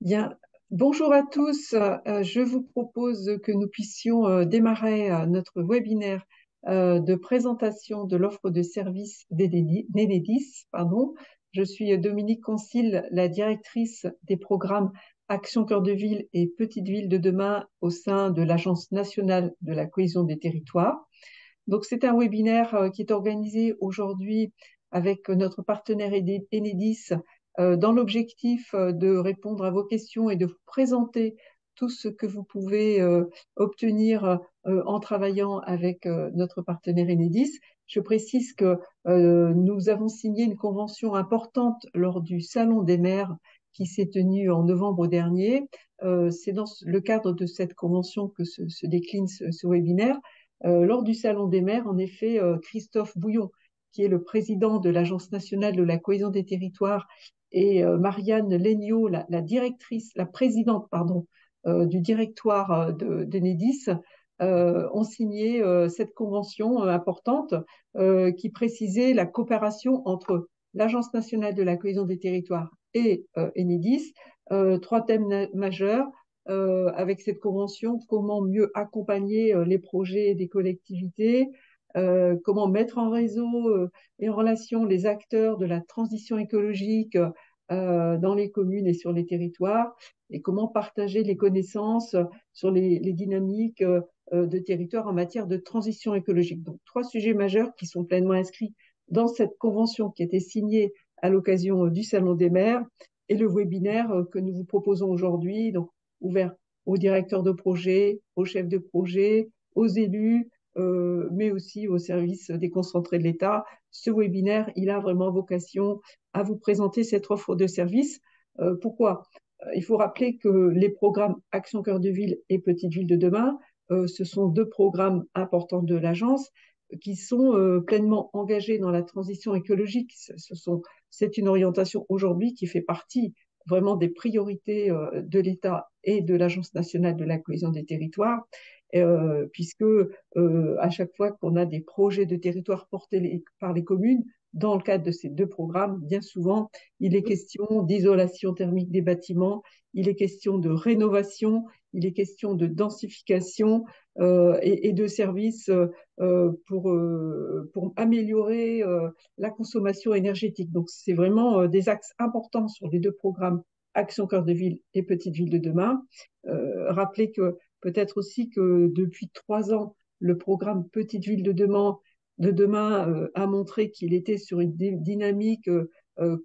Bien, bonjour à tous. Je vous propose que nous puissions démarrer notre webinaire de présentation de l'offre de services d'Enedis. Pardon. Je suis Dominique Concile, la directrice des programmes Action Cœur de Ville et Petites Villes de demain au sein de l'Agence nationale de la cohésion des territoires. Donc, c'est un webinaire qui est organisé aujourd'hui avec notre partenaire Enedis dans l'objectif de répondre à vos questions et de vous présenter tout ce que vous pouvez obtenir en travaillant avec notre partenaire Enedis. Je précise que nous avons signé une convention importante lors du Salon des maires qui s'est tenu en novembre dernier. C'est dans le cadre de cette convention que se décline ce webinaire. Lors du Salon des maires, en effet, Christophe Bouillon, qui est le président de l'Agence nationale de la cohésion des territoires, et Marianne Legnaud, la directrice, la présidente, pardon, du directoire d'Enedis, ont signé cette convention importante qui précisait la coopération entre l'Agence nationale de la cohésion des territoires et Enedis. Trois thèmes majeurs avec cette convention, comment mieux accompagner les projets des collectivités, comment mettre en réseau et en relation les acteurs de la transition écologique dans les communes et sur les territoires, et comment partager les connaissances sur les dynamiques de territoire en matière de transition écologique. Donc, trois sujets majeurs qui sont pleinement inscrits dans cette convention qui a été signée à l'occasion du Salon des maires et le webinaire que nous vous proposons aujourd'hui. Donc, ouvert aux directeurs de projet, aux chefs de projet, aux élus, mais aussi aux services déconcentrés de l'État. Ce webinaire, il a vraiment vocation à vous présenter cette offre de services. Pourquoi? Il faut rappeler que les programmes Action Cœur de Ville et Petites Villes de demain, ce sont deux programmes importants de l'agence qui sont pleinement engagés dans la transition écologique. C'est une orientation aujourd'hui qui fait partie vraiment des priorités de l'État et de l'Agence nationale de la cohésion des territoires, puisque à chaque fois qu'on a des projets de territoire portés par les communes, dans le cadre de ces deux programmes, bien souvent, il est question d'isolation thermique des bâtiments, il est question de rénovation, il est question de densification et de services pour améliorer la consommation énergétique. Donc, c'est vraiment des axes importants sur les deux programmes Action Cœur de Ville et Petite Ville de demain. Rappelez que peut-être aussi que depuis 3 ans, le programme Petite Ville de demain a montré qu'il était sur une dynamique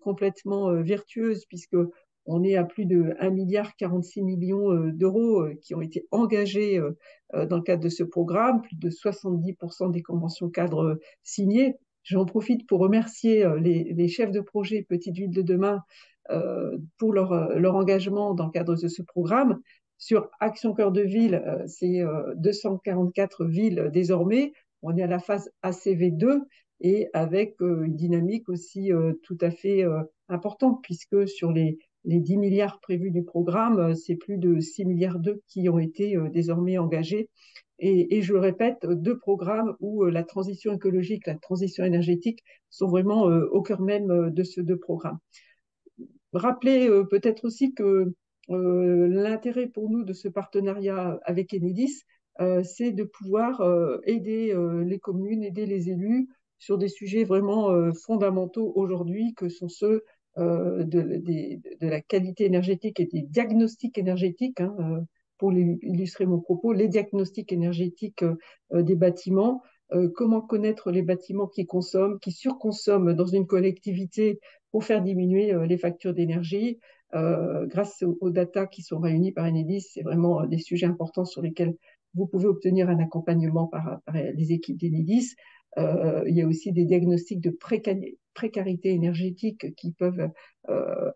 complètement vertueuse, puisque on est à plus de 1,46 milliard d'euros qui ont été engagés dans le cadre de ce programme, plus de 70% des conventions cadres signées. J'en profite pour remercier les chefs de projet Petite Ville de demain pour leur engagement dans le cadre de ce programme. Sur Action Cœur de Ville, c'est 244 villes désormais. On est à la phase ACV2 et avec une dynamique aussi tout à fait importante, puisque sur les 10 milliards prévus du programme, c'est plus de 6 milliards d'euros qui ont été désormais engagés. Et je le répète, deux programmes où la transition écologique, la transition énergétique sont vraiment au cœur même de ces deux programmes. Rappeler peut-être aussi que l'intérêt pour nous de ce partenariat avec Enedis, c'est de pouvoir aider les communes, aider les élus sur des sujets vraiment fondamentaux aujourd'hui, que sont ceux de la qualité énergétique et des diagnostics énergétiques, hein, pour illustrer mon propos, les diagnostics énergétiques des bâtiments, comment connaître les bâtiments qui consomment, qui surconsomment dans une collectivité pour faire diminuer les factures d'énergie. Grâce aux data qui sont réunies par Enedis, c'est vraiment des sujets importants sur lesquels vous pouvez obtenir un accompagnement par les équipes d'Enedis. Il y a aussi des diagnostics de précarité énergétique qui peuvent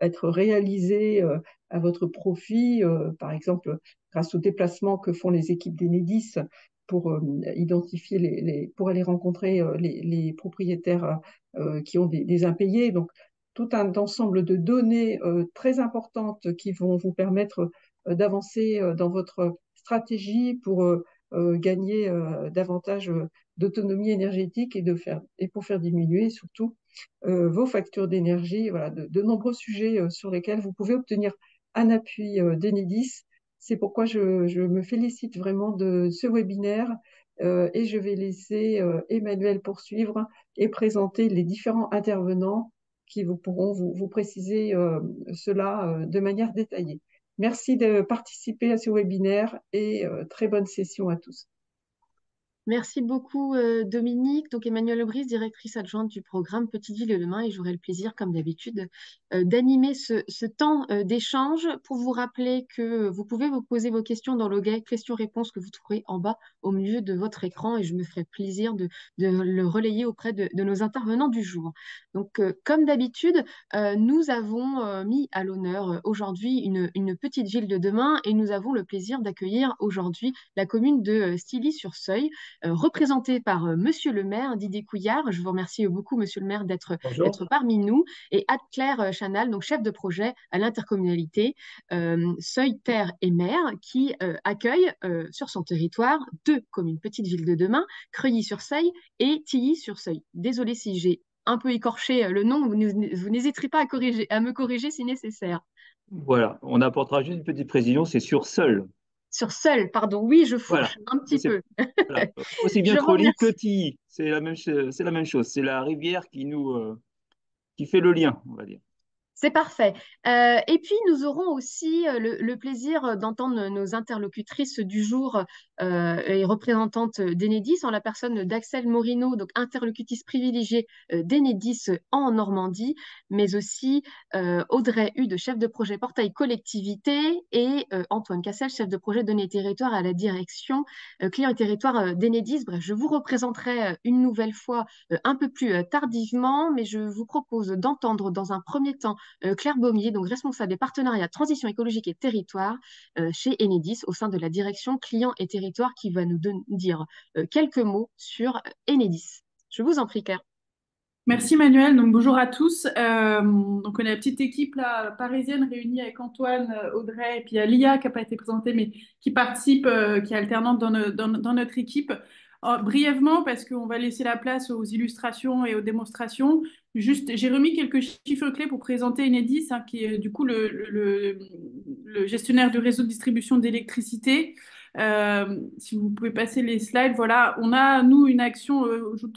être réalisés à votre profit, par exemple grâce aux déplacements que font les équipes d'Enedis pour identifier pour aller rencontrer les propriétaires qui ont des impayés. Donc, tout un ensemble de données très importantes qui vont vous permettre d'avancer dans votre stratégie pour gagner davantage d'autonomie énergétique et pour faire diminuer surtout vos factures d'énergie. Voilà, de nombreux sujets sur lesquels vous pouvez obtenir un appui d'Enedis. C'est pourquoi je me félicite vraiment de ce webinaire et je vais laisser Emmanuel poursuivre et présenter les différents intervenants qui vous pourront vous préciser cela de manière détaillée. Merci de participer à ce webinaire et très bonne session à tous. Merci beaucoup, Dominique. Donc, Emmanuelle Aubry, directrice adjointe du programme Petite Ville de demain, et j'aurai le plaisir, comme d'habitude, d'animer ce temps d'échange pour vous rappeler que vous pouvez vous poser vos questions dans l'onglet questions-réponses que vous trouverez en bas au milieu de votre écran et je me ferai plaisir de le relayer auprès de nos intervenants du jour. Donc, comme d'habitude, nous avons mis à l'honneur aujourd'hui une petite ville de demain et nous avons le plaisir d'accueillir aujourd'hui la commune de Stilly-sur-Seuil représenté par Monsieur le maire Didier Couillard. Je vous remercie beaucoup, Monsieur le maire, d'être Bonjour. parmi nous. Et Anne-Claire Chanal, donc chef de projet à l'intercommunalité Seuil, Terre et Mer, qui accueille sur son territoire deux communes, Petite Ville de demain, Creuilly-sur-Seuil et Tilly-sur-Seuil. Désolée si j'ai un peu écorché le nom, vous n'hésiterez pas à me corriger si nécessaire. Voilà, on apportera juste une petite précision, c'est sur seul. Sur Seul, pardon, oui, je Voilà. fourche un Mais petit peu. voilà. Aussi bien Je vous Crolly que remercie. Tilly, c'est la même chose. C'est la rivière qui fait le lien, on va dire. C'est parfait. Et puis, nous aurons aussi le plaisir d'entendre nos interlocutrices du jour et représentantes d'Enedis en la personne d'Axel Morino, donc interlocutrice privilégiée d'Enedis en Normandie, mais aussi Audrey Hude, chef de projet portail collectivité, et Antoine Cassel, chef de projet données territoire à la direction client et territoire d'Enedis. Bref, je vous représenterai une nouvelle fois un peu plus tardivement, mais je vous propose d'entendre dans un premier temps Claire Baumier, donc responsable des partenariats transition écologique et territoire chez Enedis au sein de la direction client et territoire qui va nous dire quelques mots sur Enedis. Je vous en prie, Claire. Merci Manuel, donc bonjour à tous. Donc on est la petite équipe là, parisienne réunie avec Antoine, Audrey et puis il y a Lia qui n'a pas été présentée mais qui participe, qui est alternante dans notre équipe. Brièvement parce qu'on va laisser la place aux illustrations et aux démonstrations. Juste, j'ai remis quelques chiffres clés pour présenter Enedis, hein, qui est du coup le gestionnaire du réseau de distribution d'électricité. Si vous pouvez passer les slides, voilà, on a, nous, une action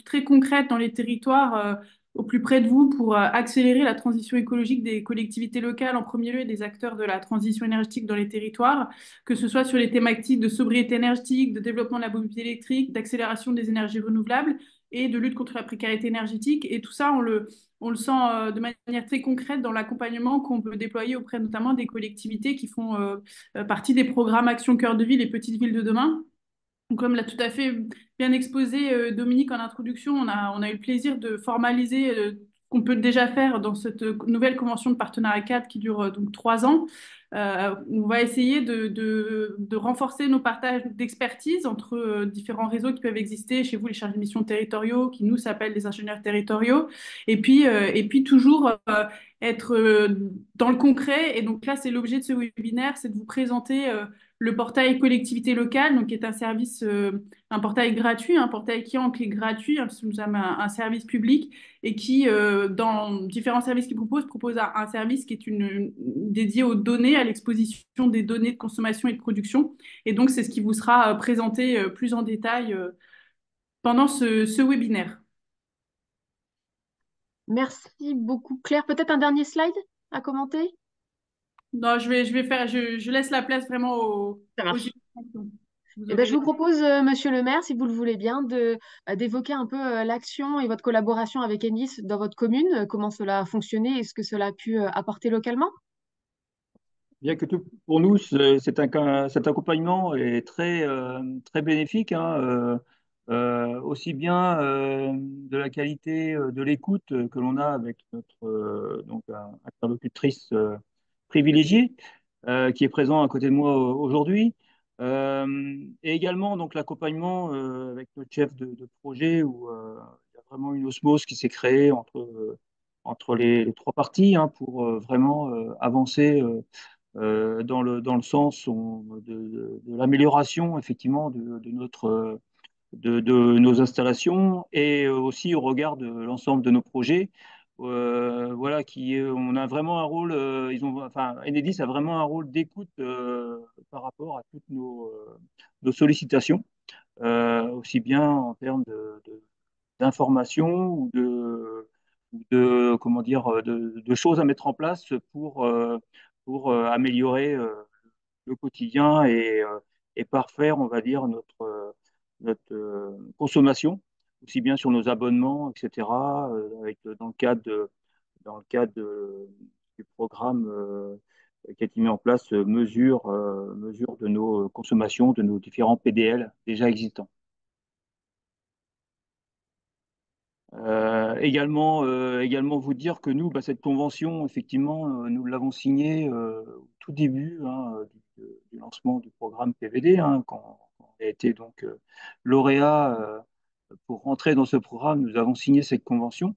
très concrète dans les territoires au plus près de vous pour accélérer la transition écologique des collectivités locales en premier lieu et des acteurs de la transition énergétique dans les territoires, que ce soit sur les thématiques de sobriété énergétique, de développement de la mobilité électrique, d'accélération des énergies renouvelables et de lutte contre la précarité énergétique. Et tout ça, on le sent de manière très concrète dans l'accompagnement qu'on peut déployer auprès notamment des collectivités qui font partie des programmes Action Cœur de Ville et Petites Villes de demain. Donc, comme l'a tout à fait bien exposé Dominique en introduction, on a eu le plaisir de formaliser qu'on peut déjà faire dans cette nouvelle convention de partenariat cadre qui dure donc 3 ans. On va essayer de renforcer nos partages d'expertise entre différents réseaux qui peuvent exister chez vous, les chargés de mission territoriaux, qui nous s'appellent les ingénieurs territoriaux, et puis toujours être dans le concret. Et donc là, c'est l'objet de ce webinaire, c'est de vous présenter le portail collectivité locale, donc qui est un service, un portail gratuit, un portail qui est en clé gratuit, hein, parce que nous sommes un service public et qui, dans différents services qu'il propose, propose un service qui est dédié aux données, à l'exposition des données de consommation et de production. Et donc, c'est ce qui vous sera présenté plus en détail pendant ce webinaire. Merci beaucoup, Claire. Peut-être un dernier slide à commenter? Non, je laisse la place vraiment Ça aux marche. illustrations. Vous Eh ben, aurez je vous propose, Monsieur le maire, si vous le voulez bien, d'évoquer un peu l'action et votre collaboration avec Ennis dans votre commune, comment cela a fonctionné et ce que cela a pu apporter localement. Bien que pour nous, cet accompagnement est très bénéfique, hein, aussi bien de la qualité de l'écoute que l'on a avec notre interlocutrice privilégiée qui est présent à côté de moi aujourd'hui, et également donc l'accompagnement avec notre chef de projet où il y a vraiment une osmose qui s'est créée entre les trois parties, hein, pour vraiment avancer dans le sens de l'amélioration effectivement de nos installations et aussi au regard de l'ensemble de nos projets, voilà, on a vraiment un rôle, enfin, Enedis a vraiment un rôle d'écoute par rapport à toutes nos sollicitations, aussi bien en termes d'information comment dire, de choses à mettre en place pour améliorer le quotidien et parfaire, on va dire, notre consommation, aussi bien sur nos abonnements, etc., dans le cadre du programme qui a été mis en place, mesure de nos consommations, de nos différents PDL déjà existants. Également vous dire que nous, cette convention, effectivement, nous l'avons signée au tout début du lancement du programme PVD, quand on a été donc lauréat pour rentrer dans ce programme. Nous avons signé cette convention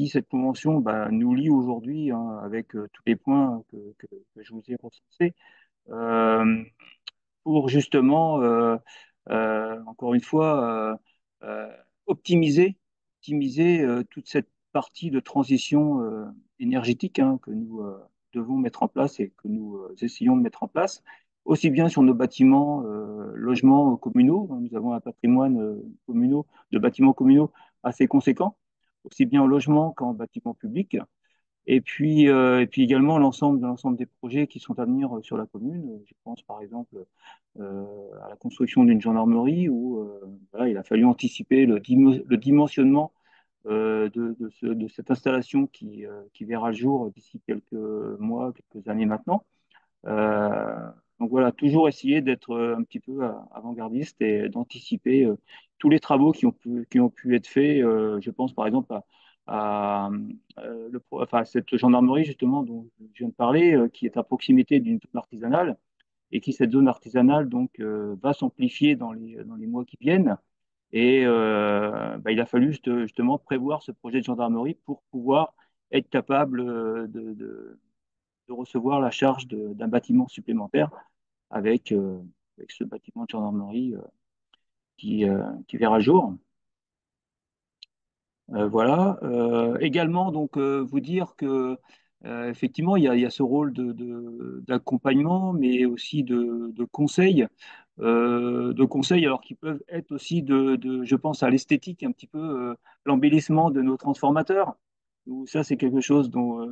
cette convention, nous lie aujourd'hui avec tous les points que je vous ai recensés. Euh, pour justement, encore une fois, optimiser toute cette partie de transition énergétique que nous devons mettre en place et que nous essayons de mettre en place, aussi bien sur nos bâtiments, logements communaux. Nous avons un patrimoine de bâtiments communaux assez conséquent, aussi bien en logement qu'en bâtiments publics. Et puis également l'ensemble des projets qui sont à venir sur la commune. Je pense par exemple à la construction d'une gendarmerie où voilà, il a fallu anticiper le dimensionnement de cette installation qui verra le jour d'ici quelques mois, quelques années maintenant. Euh, donc voilà, toujours essayer d'être un petit peu avant-gardiste et d'anticiper tous les travaux qui ont pu être faits. Je pense par exemple enfin, cette gendarmerie justement dont je viens de parler, qui est à proximité d'une zone artisanale et cette zone artisanale donc va s'amplifier dans les mois qui viennent. Et il a fallu justement prévoir ce projet de gendarmerie pour pouvoir être capable de recevoir la charge d'un bâtiment supplémentaire avec ce bâtiment de gendarmerie qui verra le jour. Voilà. Également, donc, vous dire que effectivement, il y a ce rôle d'accompagnement, mais aussi de conseil, alors qui peuvent être aussi je pense à l'esthétique, un petit peu l'embellissement de nos transformateurs. Ça, c'est quelque chose dont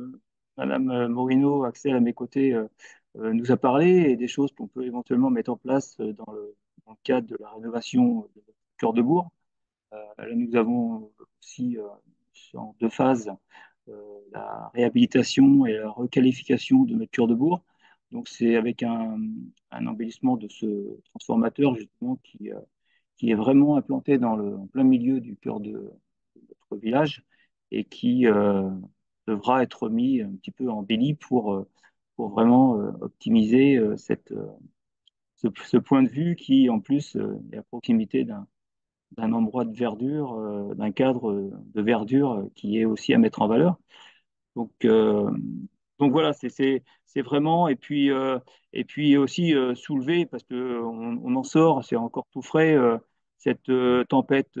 Madame Morino, Axel à mes côtés, nous a parlé, et des choses qu'on peut éventuellement mettre en place dans le cadre de la rénovation de notre cœur de bourg. Là, nous avons aussi en deux phases la réhabilitation et la requalification de notre cœur de bourg. Donc, c'est avec un embellissement de ce transformateur justement qui est vraiment implanté en plein milieu du cœur de notre village et qui devra être mis un petit peu embelli pour vraiment optimiser ce point de vue qui, en plus, est à proximité d'un endroit de verdure, d'un cadre de verdure qui est aussi à mettre en valeur. Donc, euh, donc voilà, c'est vraiment, et puis aussi soulever, parce qu'on en sort, c'est encore tout frais, cette tempête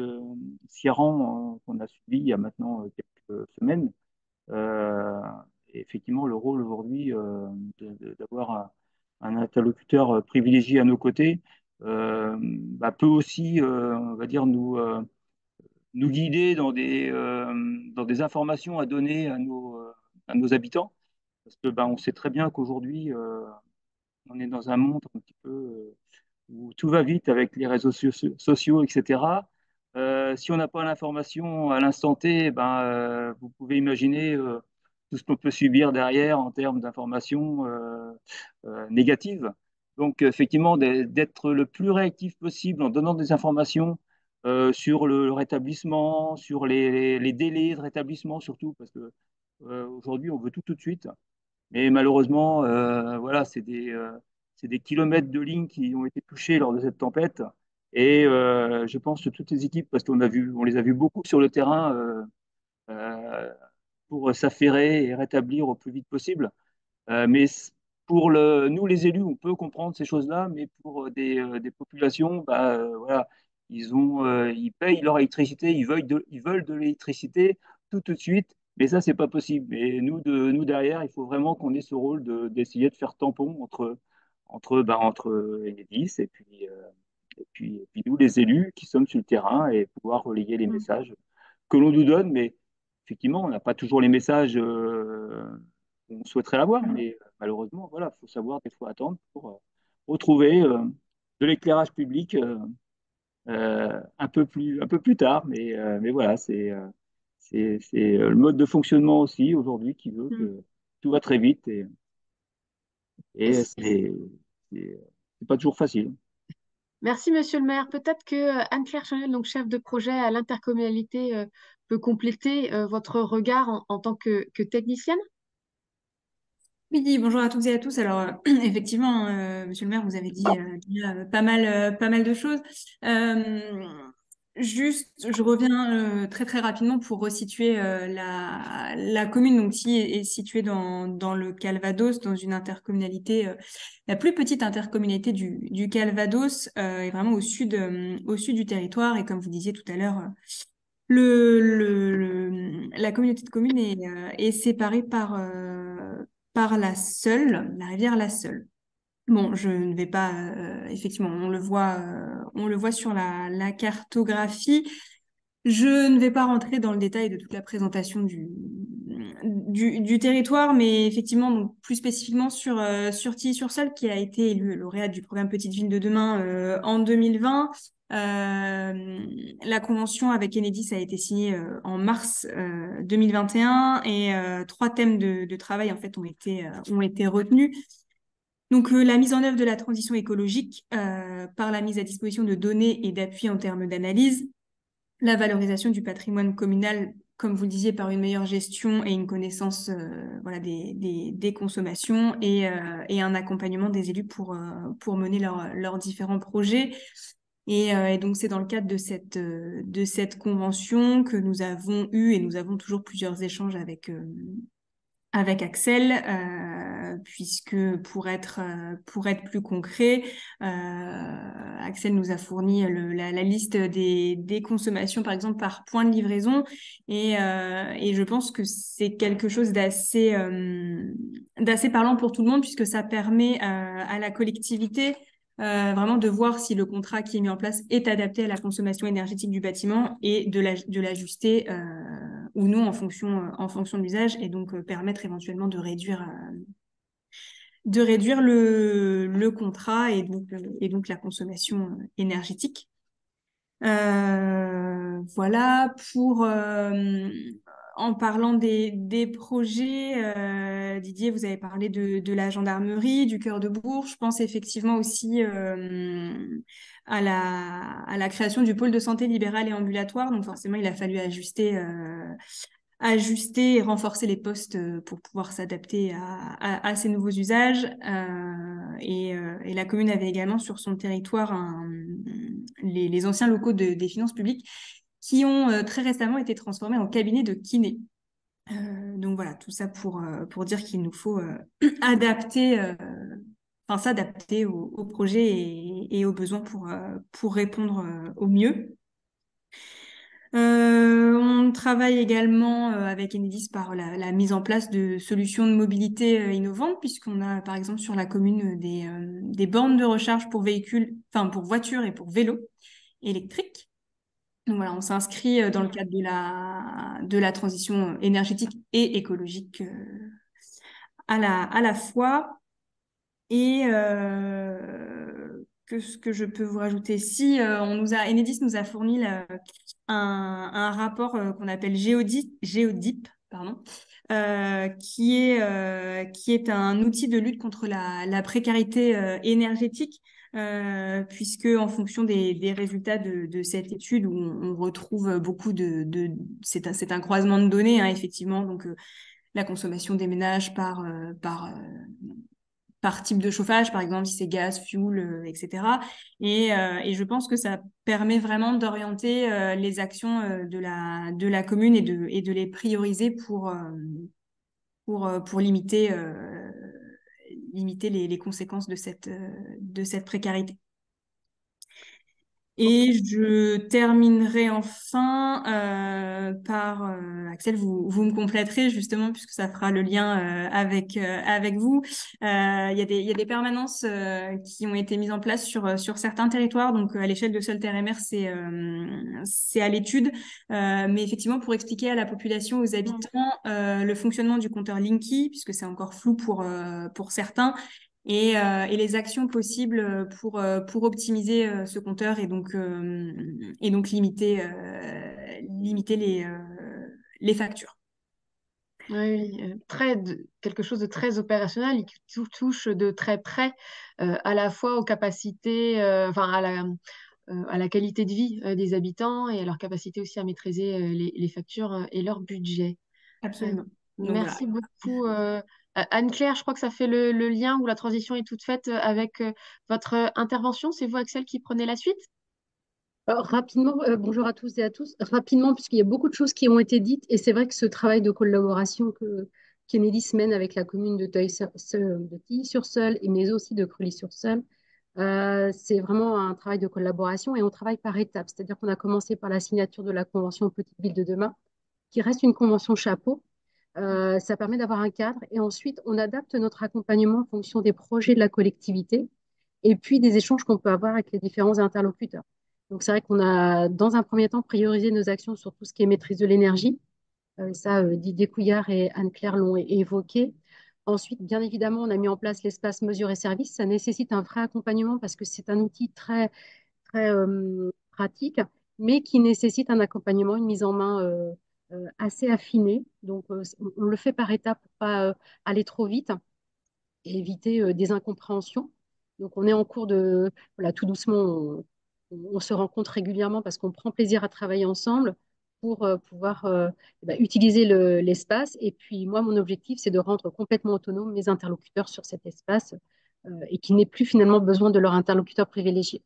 Ciarán qu'on a subie il y a maintenant quelques semaines. Euh, et effectivement, le rôle aujourd'hui d'avoir un interlocuteur privilégié à nos côtés peut aussi, on va dire, nous guider dans des informations à donner à nos habitants. Parce que on sait très bien qu'aujourd'hui, on est dans un monde un petit peu où tout va vite avec les réseaux sociaux, etc. Si on n'a pas l'information à l'instant T, vous pouvez imaginer tout ce qu'on peut subir derrière en termes d'informations négatives. Donc, effectivement, d'être le plus réactif possible en donnant des informations sur le rétablissement, sur les délais de rétablissement surtout, parce que aujourd'hui, on veut tout de suite. Mais malheureusement, voilà, c'est des kilomètres de lignes qui ont été touchés lors de cette tempête. Et je pense que toutes les équipes, parce on les a vues beaucoup sur le terrain euh, pour s'affairer et rétablir au plus vite possible. Mais pour nous, les élus, on peut comprendre ces choses-là, mais pour des populations, voilà, ils payent leur électricité, ils veulent de l'électricité tout de suite, Mais ça, c'est pas possible. Et nous derrière, il faut vraiment qu'on ait ce rôle d'essayer de faire tampon entre Enedis et puis nous, les élus qui sommes sur le terrain et pouvoir relayer les Mm. messages que l'on nous donne. Mais effectivement, on n'a pas toujours les messages qu'on souhaiterait avoir. Mais malheureusement, voilà, il faut savoir des fois attendre pour retrouver de l'éclairage public un peu plus tard. Mais voilà, c'est le mode de fonctionnement aussi aujourd'hui qui veut Mm. que tout va très vite et c'est pas toujours facile. Merci, Monsieur le maire. Peut-être que Anne-Claire Chanel, donc chef de projet à l'intercommunalité, peut compléter votre regard en tant que technicienne. Oui, bonjour à toutes et à tous. Alors, effectivement, monsieur le maire, vous avez dit déjà, pas mal de choses. Euh, Juste, je reviens très très rapidement pour resituer la commune donc, qui est située dans le Calvados, dans une intercommunalité, la plus petite intercommunalité du Calvados, et vraiment au sud du territoire. Et comme vous disiez tout à l'heure, la communauté de communes est séparée par la rivière La Seule. Bon, je ne vais pas, effectivement, on le voit sur la cartographie. Je ne vais pas rentrer dans le détail de toute la présentation du territoire, mais effectivement, donc, plus spécifiquement sur Tilly-sur-Seule, qui a été élu lauréat du programme Petite Ville de demain en 2020. La convention avec Enedis a été signée en mars 2021 et 3 thèmes de travail en fait ont été retenus. Donc, la mise en œuvre de la transition écologique par la mise à disposition de données et d'appuis en termes d'analyse, la valorisation du patrimoine communal, comme vous le disiez, par une meilleure gestion et une connaissance voilà, des consommations et un accompagnement des élus pour mener leurs différents projets. Et donc, c'est dans le cadre de cette convention que nous avons eu et nous avons toujours plusieurs échanges avec Axel, puisque pour être plus concret, Axel nous a fourni la liste des consommations, par exemple, par point de livraison. Et je pense que c'est quelque chose d'assez parlant pour tout le monde, puisque ça permet à la collectivité vraiment de voir si le contrat qui est mis en place est adapté à la consommation énergétique du bâtiment et de l'ajuster ou non en fonction de l'usage et donc permettre éventuellement de réduire le contrat et donc la consommation énergétique. Voilà, en parlant des projets, Didier, vous avez parlé de la gendarmerie, du Cœur de Bourg. Je pense effectivement aussi à la création du pôle de santé libéral et ambulatoire. Donc forcément, il a fallu ajuster et renforcer les postes pour pouvoir s'adapter à ces nouveaux usages. Et la commune avait également sur son territoire les anciens locaux des finances publiques qui ont très récemment été transformés en cabinet de kiné. Donc voilà, tout ça pour dire qu'il nous faut s'adapter au projet et aux besoins pour répondre au mieux. On travaille également avec Enedis par la mise en place de solutions de mobilité innovantes, puisqu'on a par exemple sur la commune des bornes de recharge pour véhicules, enfin pour voitures et pour vélos électriques. Donc voilà, on s'inscrit dans le cadre de la transition énergétique et écologique à la fois. Et ce que je peux vous rajouter ici, Enedis nous a fourni un rapport qu'on appelle Géodip, pardon, qui est un outil de lutte contre la précarité énergétique, puisque en fonction des résultats de cette étude où on retrouve beaucoup c'est un croisement de données, hein, effectivement, donc la consommation des ménages par type de chauffage, par exemple, si c'est gaz, fuel, etc. Et je pense que ça permet vraiment d'orienter les actions de la commune et de les prioriser pour limiter les conséquences de cette précarité. Et je terminerai enfin par Axel, vous me compléterez justement puisque ça fera le lien avec vous. Il y a des permanences qui ont été mises en place sur certains territoires. Donc à l'échelle de Seul Terre et Mer, c'est à l'étude. Mais effectivement, pour expliquer à la population, aux habitants, le fonctionnement du compteur Linky, puisque c'est encore flou pour certains, et les actions possibles pour optimiser ce compteur et donc limiter les factures. Oui, quelque chose de très opérationnel et qui touche de très près à la fois aux capacités, enfin à la qualité de vie des habitants et à leur capacité aussi à maîtriser les factures et leur budget. Absolument. Donc voilà. Merci beaucoup. Anne-Claire, je crois que ça fait le lien où la transition est toute faite avec votre intervention. C'est vous, Axel, qui prenez la suite? Rapidement, bonjour à tous et à tous. Rapidement, puisqu'il y a beaucoup de choses qui ont été dites, et c'est vrai que ce travail de collaboration que Kennedy mène avec la commune de Tilly-sur-Seul, mais aussi de Cruly-sur-Seul, c'est vraiment un travail de collaboration et on travaille par étapes. C'est-à-dire qu'on a commencé par la signature de la Convention Petite Ville de demain, qui reste une convention chapeau. Ça permet d'avoir un cadre et ensuite on adapte notre accompagnement en fonction des projets de la collectivité et puis des échanges qu'on peut avoir avec les différents interlocuteurs. Donc c'est vrai qu'on a dans un premier temps priorisé nos actions sur tout ce qui est maîtrise de l'énergie. Didier Couillard et Anne-Claire l'ont évoqué. Ensuite, bien évidemment, on a mis en place l'espace mesures et services. Ça nécessite un vrai accompagnement parce que c'est un outil très pratique, mais qui nécessite un accompagnement, une mise en main assez affinée. Donc, on le fait par étapes pour pas aller trop vite et éviter des incompréhensions. Donc, on est en cours de, voilà, tout doucement, on se rencontre régulièrement parce qu'on prend plaisir à travailler ensemble pour pouvoir utiliser l'espace. Et puis, moi, mon objectif, c'est de rendre complètement autonome mes interlocuteurs sur cet espace et qu'ils n'aient plus finalement besoin de leur interlocuteur privilégié.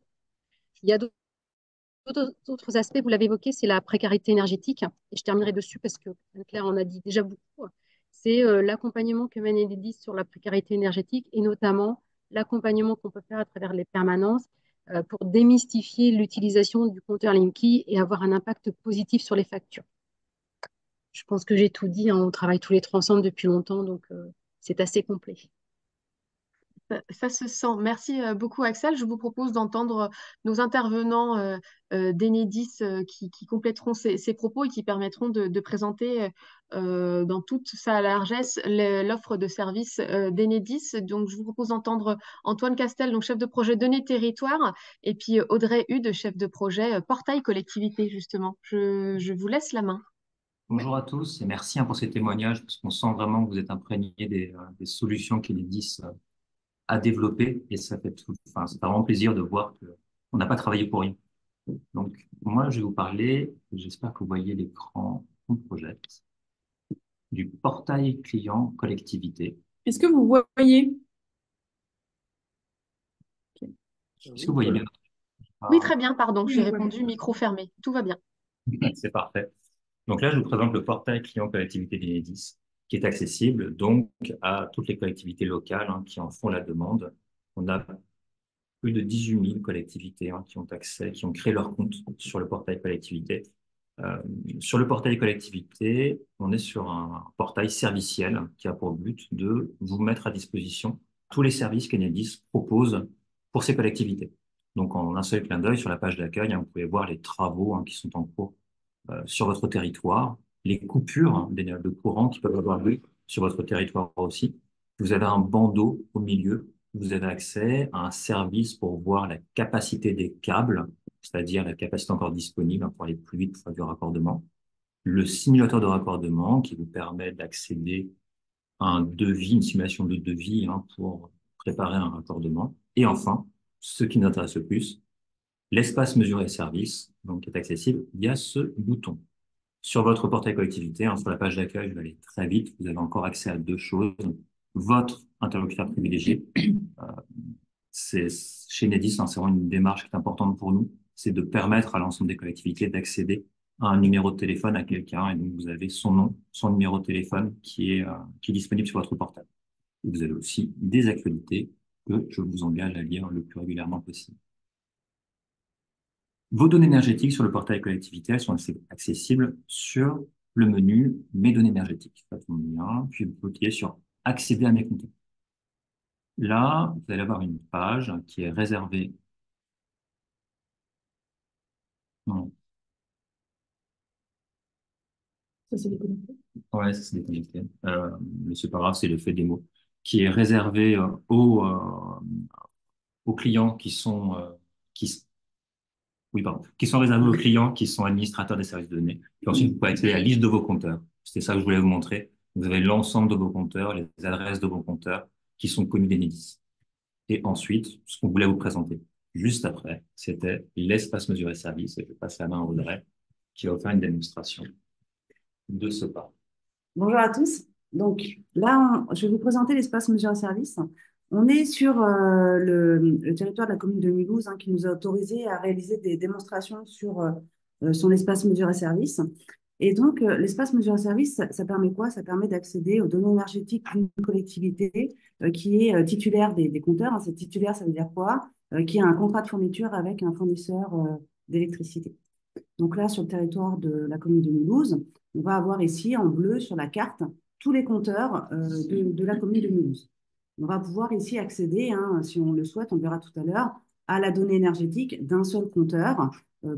Il y a d'autres aspects, vous l'avez évoqué, c'est la précarité énergétique. Et je terminerai dessus parce que Claire en a dit déjà beaucoup. C'est l'accompagnement que mène Enedis sur la précarité énergétique et notamment l'accompagnement qu'on peut faire à travers les permanences pour démystifier l'utilisation du compteur Linky et avoir un impact positif sur les factures. Je pense que j'ai tout dit, hein, on travaille tous les trois ensemble depuis longtemps, donc c'est assez complet. Ça se sent. Merci beaucoup, Axel. Je vous propose d'entendre nos intervenants d'Enedis qui compléteront ces propos et qui permettront de présenter dans toute sa largesse l'offre de services d'Enedis. Donc, je vous propose d'entendre Antoine Castel, donc chef de projet Données Territoire, et puis Audrey Hude, chef de projet Portail Collectivité, justement. Je vous laisse la main. Bonjour à tous et merci pour ces témoignages parce qu'on sent vraiment que vous êtes imprégnés des solutions qu'Enedis à développer et ça fait ça fait vraiment plaisir de voir qu'on n'a pas travaillé pour rien. Donc, moi, je vais vous parler, j'espère que vous voyez l'écran qu'on projette, du portail client collectivité. Est-ce que vous voyez? Est-ce que vous voyez bien? Oui, très bien, pardon. J'ai répondu micro fermé. Tout va bien. C'est parfait. Donc là, je vous présente le portail client collectivité d'Enedis, qui est accessible donc à toutes les collectivités locales qui en font la demande. On a plus de 18 000 collectivités qui ont accès, qui ont créé leur compte sur le portail collectivité. Sur le portail collectivité, on est sur un portail serviciel qui a pour but de vous mettre à disposition tous les services qu'Enedis propose pour ces collectivités. Donc, en un seul clin d'œil, sur la page d'accueil, vous pouvez voir les travaux qui sont en cours sur votre territoire, les coupures de courant qui peuvent avoir lieu sur votre territoire aussi. Vous avez un bandeau au milieu. Vous avez accès à un service pour voir la capacité des câbles, c'est-à-dire la capacité encore disponible pour aller plus vite pour faire du raccordement. Le simulateur de raccordement qui vous permet d'accéder à un devis, une simulation de devis pour préparer un raccordement. Et enfin, ce qui nous intéresse le plus, l'espace mesure et service, donc qui est accessible via ce bouton. Sur votre portail collectivité, sur la page d'accueil, je vais aller très vite, vous avez encore accès à deux choses. Votre interlocuteur privilégié, chez Enedis, c'est vraiment une démarche qui est importante pour nous, c'est de permettre à l'ensemble des collectivités d'accéder à un numéro de téléphone à quelqu'un, et donc vous avez son nom, son numéro de téléphone qui est disponible sur votre portail. Et vous avez aussi des actualités que je vous engage à lire le plus régulièrement possible. Vos données énergétiques sur le portail collectivité, elles sont accessibles sur le menu Mes données énergétiques. Ça tombe bien. Puis vous cliquez sur Accéder à mes comptes. Là, vous allez avoir une page qui est réservée. Non. Ça, c'est déconnecté. Ouais, ça c'est déconnecté. Mais c'est pas grave, c'est l'effet démo. Qui est réservé aux clients qui sont, oui, pardon, qui sont réservés aux clients qui sont administrateurs des services de données. Puis ensuite, vous pouvez accéder à la liste de vos compteurs. C'était ça que je voulais vous montrer. Vous avez l'ensemble de vos compteurs, les adresses de vos compteurs qui sont connus d'Enedis. Et ensuite, ce qu'on voulait vous présenter juste après, c'était l'espace mesure et service. Et je passe la main à Audrey qui va faire une démonstration de ce pas. Bonjour à tous. Donc là, je vais vous présenter l'espace mesure et service. On est sur le territoire de la commune de Mulhouse qui nous a autorisé à réaliser des démonstrations sur son espace mesure et service. Et donc, l'espace mesure et service, ça permet quoi? Ça permet d'accéder aux données énergétiques d'une collectivité qui est titulaire des compteurs. C'est titulaire, ça veut dire quoi? Qui a un contrat de fourniture avec un fournisseur d'électricité. Donc là, sur le territoire de la commune de Mulhouse, on va avoir ici en bleu sur la carte tous les compteurs de la commune de Mulhouse. On va pouvoir ici accéder, si on le souhaite, on verra tout à l'heure, à la donnée énergétique d'un seul compteur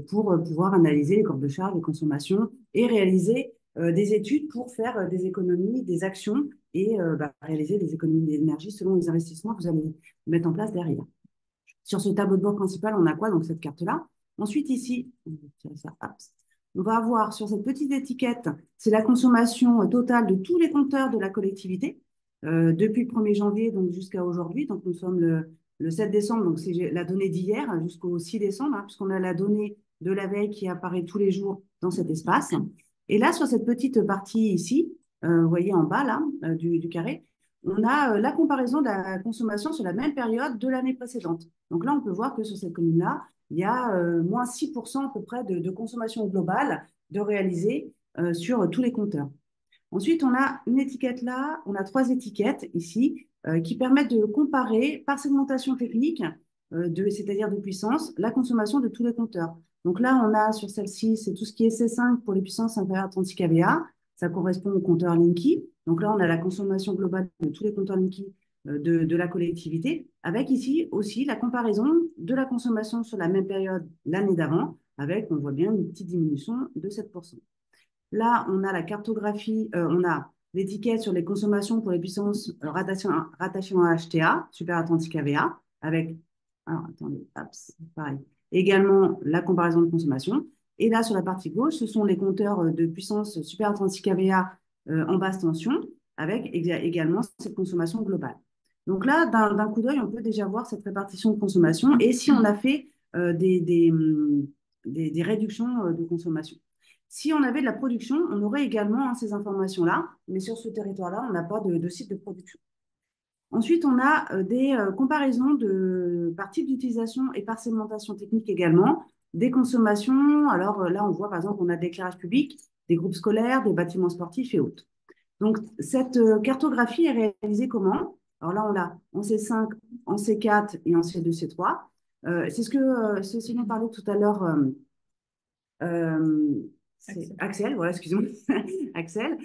pour pouvoir analyser les corps de charge, les consommations et réaliser des études pour faire des économies, des actions et réaliser des économies d'énergie selon les investissements que vous allez mettre en place derrière. Sur ce tableau de bord principal, on a quoi? Donc cette carte-là. Ensuite, ici, on va avoir sur cette petite étiquette, c'est la consommation totale de tous les compteurs de la collectivité depuis le 1er janvier donc jusqu'à aujourd'hui. Donc, nous sommes le 7 décembre, donc c'est la donnée d'hier jusqu'au 6 décembre, puisqu'on a la donnée de la veille qui apparaît tous les jours dans cet espace. Et là, sur cette petite partie ici, vous voyez en bas là, du carré, on a la comparaison de la consommation sur la même période de l'année précédente. Donc là, on peut voir que sur cette commune-là, il y a moins 6% à peu près de consommation globale de réaliser sur tous les compteurs. Ensuite, on a une étiquette là, on a 3 étiquettes ici qui permettent de comparer par segmentation technique, c'est-à-dire de puissance, la consommation de tous les compteurs. Donc là, on a sur celle-ci, c'est tout ce qui est C5 pour les puissances inférieures à 36 kVA. Ça correspond au compteur Linky. Donc là, on a la consommation globale de tous les compteurs Linky de la collectivité, avec ici aussi la comparaison de la consommation sur la même période l'année d'avant, avec, on voit bien, une petite diminution de 7%. Là, on a la cartographie, on a l'étiquette sur les consommations pour les puissances rattachées à HTA, supérieur à 36 kVA, avec, alors attendez, pareil, également la comparaison de consommation. Et là, sur la partie gauche, ce sont les compteurs de puissance supérieure à 36 kVA en basse tension, avec également cette consommation globale. Donc là, d'un coup d'œil, on peut déjà voir cette répartition de consommation et si on a fait des réductions de consommation. Si on avait de la production, on aurait également ces informations-là, mais sur ce territoire-là, on n'a pas de site de production. Ensuite, on a des comparaisons par type d'utilisation et par segmentation technique également, des consommations. Alors là, on voit par exemple qu'on a de l'éclairage public, des groupes scolaires, des bâtiments sportifs et autres. Donc, cette cartographie est réalisée comment? Alors là, on l'a en C5, en C4 et en C2, C3. C'est ce dont parlait tout à l'heure Axel, voilà, excusez-moi, Axel.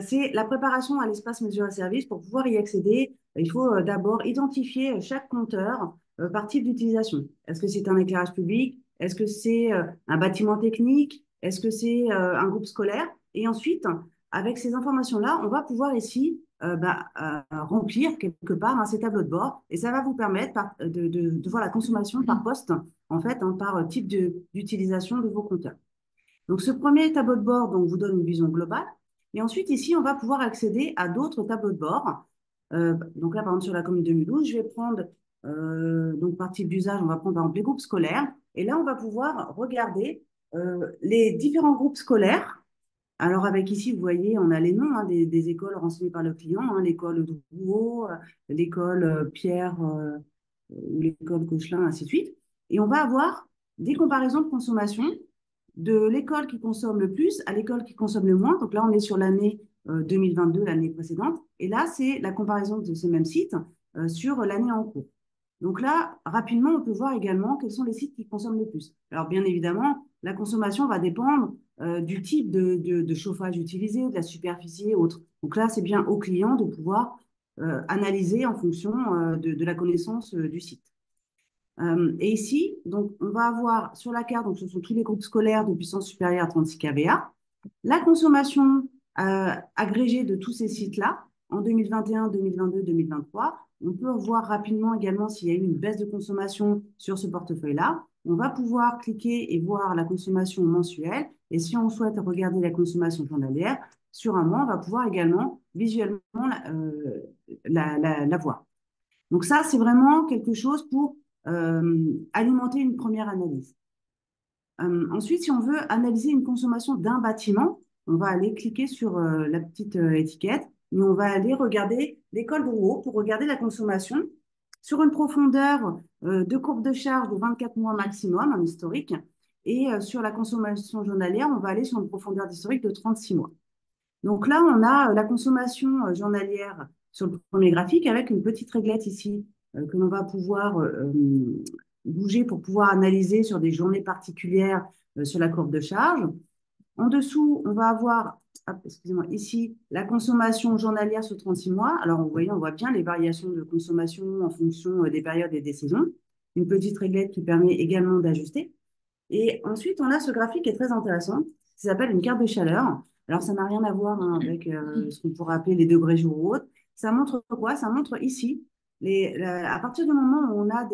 C'est la préparation à l'espace mesure et service. Pour pouvoir y accéder, il faut d'abord identifier chaque compteur par type d'utilisation. Est-ce que c'est un éclairage public? Est-ce que c'est un bâtiment technique? Est-ce que c'est un groupe scolaire? Et ensuite, avec ces informations-là, on va pouvoir ici remplir quelque part ces tableaux de bord et ça va vous permettre de voir la consommation par poste, en fait, par type d'utilisation de vos compteurs. Donc, ce premier tableau de bord vous donne une vision globale. Et ensuite, ici, on va pouvoir accéder à d'autres tableaux de bord. Donc là, par exemple, sur la commune de Mulhouse, je vais prendre, donc par type d'usage, on va prendre par exemple les groupes scolaires. Et là, on va pouvoir regarder les différents groupes scolaires. Alors, avec ici, vous voyez, on a les noms des écoles renseignées par le client, l'école Drouot, l'école Pierre ou l'école Cochelin, ainsi de suite. Et on va avoir des comparaisons de consommation de l'école qui consomme le plus à l'école qui consomme le moins. Donc là, on est sur l'année 2022, l'année précédente. Et là, c'est la comparaison de ces mêmes sites sur l'année en cours. Donc là, rapidement, on peut voir également quels sont les sites qui consomment le plus. Alors, bien évidemment, la consommation va dépendre du type de chauffage utilisé, de la superficie et autres. Donc là, c'est bien au client de pouvoir analyser en fonction de la connaissance du site. Et ici, donc, on va avoir sur la carte, donc ce sont tous les groupes scolaires de puissance supérieure à 36 kVA, la consommation agrégée de tous ces sites-là en 2021, 2022, 2023. On peut voir rapidement également s'il y a eu une baisse de consommation sur ce portefeuille-là. On va pouvoir cliquer et voir la consommation mensuelle. Et si on souhaite regarder la consommation journalière, sur un mois, on va pouvoir également visuellement la voir. Donc ça, c'est vraiment quelque chose pour alimenter une première analyse. Ensuite, si on veut analyser une consommation d'un bâtiment, on va aller cliquer sur la petite étiquette et on va aller regarder l'école de Rouault pour regarder la consommation sur une profondeur de courbe de charge de 24 mois maximum, en historique. Et sur la consommation journalière, on va aller sur une profondeur d'historique de 36 mois. Donc là, on a la consommation journalière sur le premier graphique avec une petite réglette ici que l'on va pouvoir bouger pour pouvoir analyser sur des journées particulières sur la courbe de charge. En dessous, on va avoir, excusez-moi, ici, la consommation journalière sur 36 mois. Alors, vous voyez, on voit bien les variations de consommation en fonction des périodes et des saisons. Une petite réglette qui permet également d'ajuster. Et ensuite, on a ce graphique qui est très intéressant, qui s'appelle une carte de chaleur. Alors, ça n'a rien à voir avec ce qu'on pourrait appeler les degrés jour ou autre. Ça montre quoi? Ça montre ici, à partir du moment où on a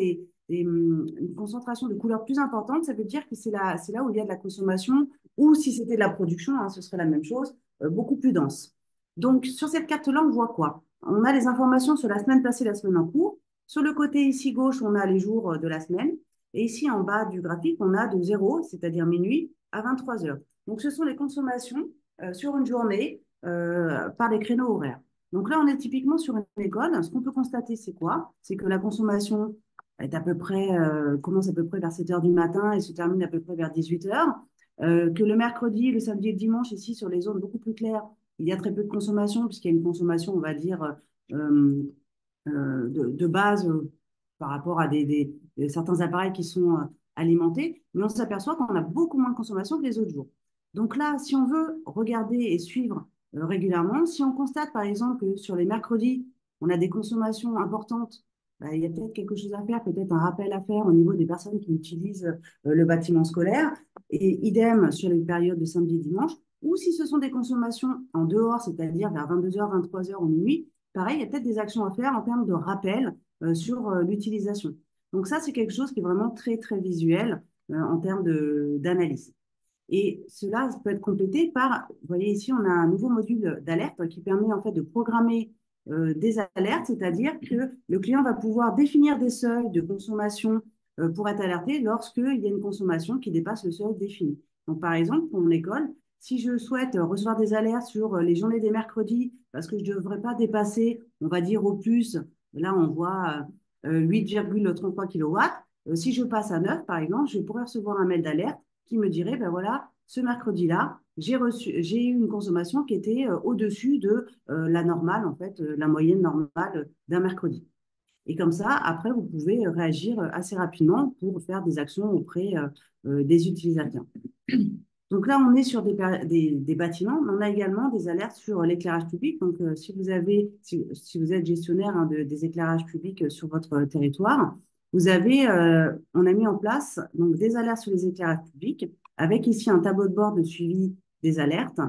une concentration de couleurs plus importante, ça veut dire que c'est là où il y a de la consommation, ou si c'était de la production, hein, ce serait la même chose, beaucoup plus dense. Donc, sur cette carte-là, on voit quoi? On a les informations sur la semaine passée, la semaine en cours. Sur le côté ici gauche, on a les jours de la semaine. Et ici, en bas du graphique, on a de 0, c'est-à-dire minuit, à 23 heures. Donc, ce sont les consommations sur une journée par les créneaux horaires. Donc là, on est typiquement sur une école. Ce qu'on peut constater, c'est quoi? C'est que la consommation est à peu près, commence à peu près vers 7 heures du matin et se termine à peu près vers 18 heures. Que le mercredi, le samedi et le dimanche, ici, sur les zones beaucoup plus claires, il y a très peu de consommation, puisqu'il y a une consommation, on va dire, de base par rapport à certains appareils qui sont alimentés, mais on s'aperçoit qu'on a beaucoup moins de consommation que les autres jours. Donc là, si on veut regarder et suivre régulièrement, si on constate par exemple que sur les mercredis, on a des consommations importantes, bah, il y a peut-être quelque chose à faire, peut-être un rappel à faire au niveau des personnes qui utilisent le bâtiment scolaire, et idem sur les périodes de samedi et dimanche, ou si ce sont des consommations en dehors, c'est-à-dire vers 22h, 23h ou minuit, pareil, il y a peut-être des actions à faire en termes de rappel sur l'utilisation. Donc ça, c'est quelque chose qui est vraiment très, très visuel en termes d'analyse. Et cela peut être complété par, vous voyez ici, on a un nouveau module d'alerte qui permet en fait de programmer des alertes, c'est-à-dire que le client va pouvoir définir des seuils de consommation pour être alerté lorsqu'il y a une consommation qui dépasse le seuil défini. Donc par exemple, pour mon école, si je souhaite recevoir des alertes sur les journées des mercredis, parce que je ne devrais pas dépasser, on va dire au plus, là on voit 8,33 kW, si je passe à 9 par exemple, je pourrais recevoir un mail d'alerte qui me dirait, ben voilà, ce mercredi-là, j'ai eu une consommation qui était au-dessus de la normale, en fait, la moyenne normale d'un mercredi. Et comme ça, après, vous pouvez réagir assez rapidement pour faire des actions auprès des utilisateurs. Donc là, on est sur des bâtiments, mais on a également des alertes sur l'éclairage public. Donc, si vous êtes gestionnaire des éclairages publics sur votre territoire, on a mis en place donc, des alertes sur les éclairages publics, avec ici un tableau de bord de suivi des alertes.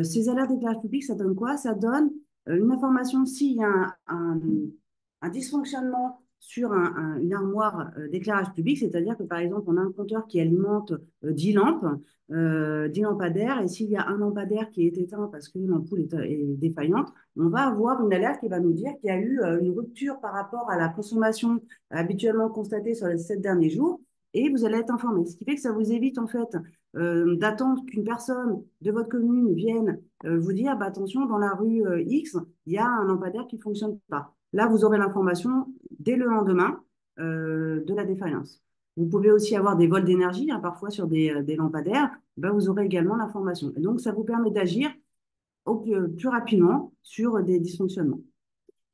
Ces alertes d'éclairage public, ça donne quoi? Ça donne une information s'il y a un dysfonctionnement sur une armoire d'éclairage public, c'est-à-dire que par exemple, on a un compteur qui alimente 10 lampes, 10 lampadaires, et s'il y a un lampadaire qui est éteint parce que l'ampoule est défaillante, on va avoir une alerte qui va nous dire qu'il y a eu une rupture par rapport à la consommation habituellement constatée sur les 7 derniers jours, et vous allez être informé. Ce qui fait que ça vous évite en fait d'attendre qu'une personne de votre commune vienne vous dire bah, attention, dans la rue X, il y a un lampadaire qui ne fonctionne pas. Là, vous aurez l'information dès le lendemain de la défaillance. Vous pouvez aussi avoir des vols d'énergie, hein, parfois sur des lampadaires, ben, vous aurez également l'information. Et donc, ça vous permet d'agir plus rapidement sur des dysfonctionnements.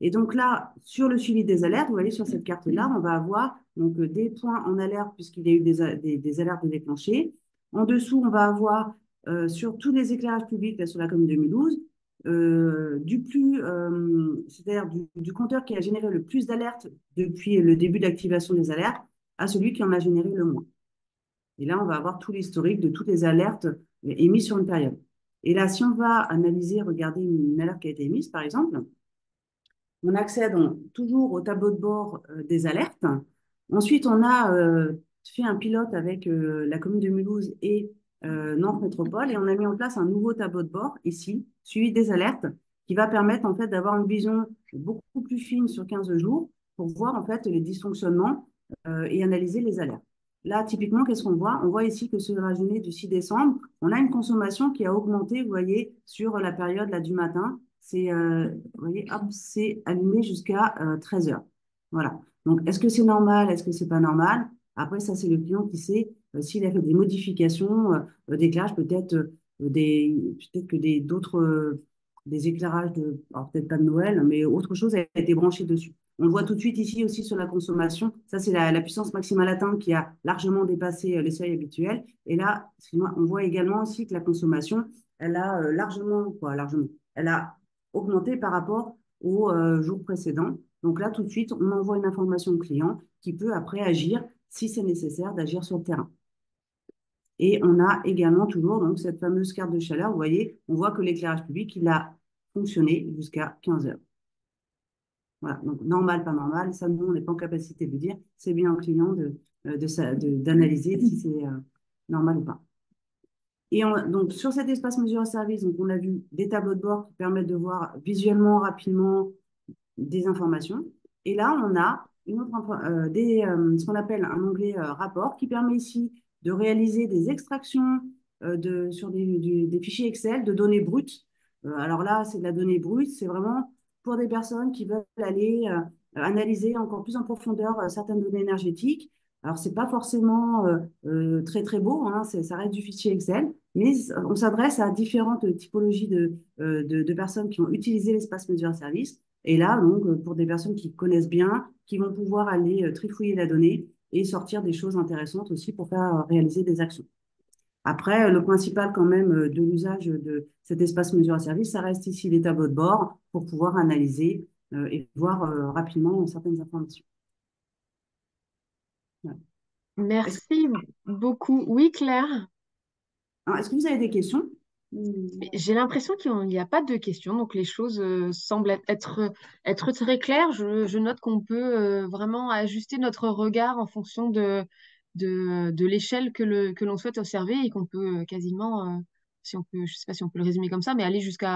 Et donc là, sur le suivi des alertes, vous voyez sur cette carte-là, on va avoir donc, des points en alerte puisqu'il y a eu des alertes déclenchées. En dessous, on va avoir sur tous les éclairages publics là, sur la commune de Mulhouse, c'est-à-dire du compteur qui a généré le plus d'alertes depuis le début d'activation des alertes à celui qui en a généré le moins. Et là, on va avoir tout l'historique de toutes les alertes émises sur une période. Et là, si on va analyser, regarder une alerte qui a été émise, par exemple, on accède toujours au tableau de bord des alertes. Ensuite, on a fait un pilote avec la commune de Mulhouse et Nantes Métropole et on a mis en place un nouveau tableau de bord ici, suivi des alertes, qui va permettre en fait d'avoir une vision beaucoup plus fine sur 15 jours pour voir en fait les dysfonctionnements et analyser les alertes. Là, typiquement, qu'est-ce qu'on voit? On voit ici que sur la journée du 6 décembre, on a une consommation qui a augmenté, vous voyez, sur la période là, du matin. Vous voyez, hop, c'est allumé jusqu'à 13 heures. Voilà. Donc, est-ce que c'est normal? Est-ce que c'est pas normal? Après, ça, c'est le client qui sait s'il a fait des modifications d'éclairage, peut-être que d'autres des éclairages alors peut-être pas de Noël, mais autre chose a été branché dessus. On le voit tout de suite ici aussi sur la consommation. Ça, c'est la puissance maximale atteinte qui a largement dépassé les seuils habituels. Et là, on voit également aussi que la consommation, elle a largement, elle a augmenté par rapport au jour précédent. Donc là, tout de suite, on envoie une information au client qui peut après agir si c'est nécessaire d'agir sur le terrain. Et on a également toujours donc, cette fameuse carte de chaleur. Vous voyez, on voit que l'éclairage public, il a fonctionné jusqu'à 15 heures. Voilà, donc normal, pas normal, ça, nous, on n'est pas en capacité de dire. C'est bien au client d'analyser si c'est normal ou pas. Et donc, sur cet espace mesure et service, donc, on a vu des tableaux de bord qui permettent de voir visuellement, rapidement, des informations. Et là, on a ce qu'on appelle un onglet rapport qui permet ici de réaliser des extractions sur des fichiers Excel de données brutes. Alors là, c'est de la donnée brute, c'est vraiment pour des personnes qui veulent aller analyser encore plus en profondeur certaines données énergétiques. Alors, ce n'est pas forcément très, très beau, hein, ça reste du fichier Excel, mais on s'adresse à différentes typologies de personnes qui ont utilisé l'espace mesure et service. Et là, donc, pour des personnes qui connaissent bien, qui vont pouvoir aller trifouiller la donnée et sortir des choses intéressantes aussi pour faire réaliser des actions. Après, le principal quand même de l'usage de cet espace mesure et service, ça reste ici les tableaux de bord pour pouvoir analyser et voir rapidement certaines informations. Voilà. Merci beaucoup. Oui, Claire? Est-ce que vous avez des questions? J'ai l'impression qu'il n'y a pas de questions, donc les choses semblent être très claires. Je note qu'on peut vraiment ajuster notre regard en fonction de l'échelle que l'on souhaite observer et qu'on peut quasiment, si on peut, je ne sais pas si on peut le résumer comme ça, mais aller jusqu'au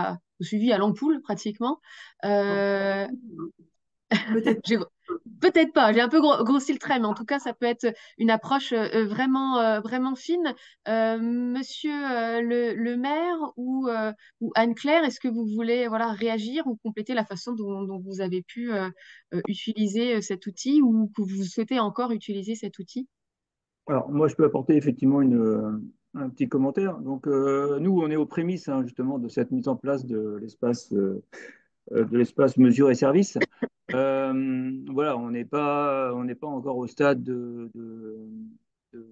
suivi à l'ampoule pratiquement. Peut-être pas, j'ai un peu grossi le trait, mais en tout cas, ça peut être une approche vraiment fine. Monsieur le maire ou Anne-Claire, est-ce que vous voulez réagir ou compléter la façon dont vous avez pu utiliser cet outil ou que vous souhaitez encore utiliser cet outil? Alors, moi, je peux apporter effectivement un petit commentaire. Donc, nous, on est aux prémices justement de cette mise en place de l'espace mesure et service. Voilà, on n'est pas encore au stade de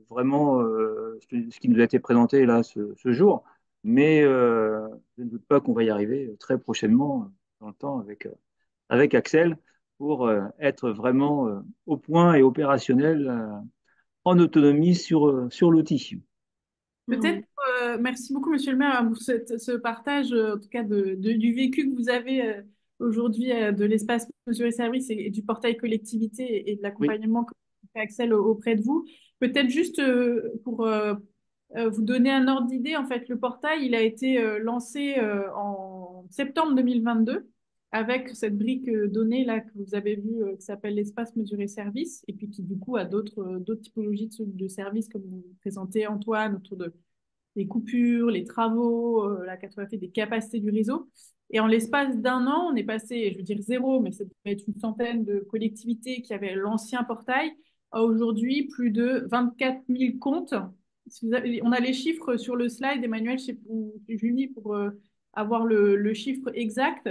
vraiment ce qui nous a été présenté là ce jour, mais je ne doute pas qu'on va y arriver très prochainement dans le temps avec Axel pour être vraiment au point et opérationnel en autonomie sur l'outil. Peut-être, merci beaucoup, Monsieur le maire, pour ce partage, en tout cas, du vécu que vous avez aujourd'hui de l'espace mesure et service et du portail collectivité et de l'accompagnement que fait Axel auprès de vous. Peut-être juste pour vous donner un ordre d'idée, en fait, le portail, il a été lancé en septembre 2022 avec cette brique donnée là que vous avez vue qui s'appelle l'espace mesure et service et puis qui du coup a d'autres typologies de services comme vous présentez Antoine autour des coupures, les travaux, la cartographie des capacités du réseau. Et en l'espace d'un an, on est passé, je veux dire zéro, mais ça peut être une centaine de collectivités qui avaient l'ancien portail, à aujourd'hui plus de 24 000 comptes. On a les chiffres sur le slide, Emmanuel, chez Julie, pour avoir le chiffre exact.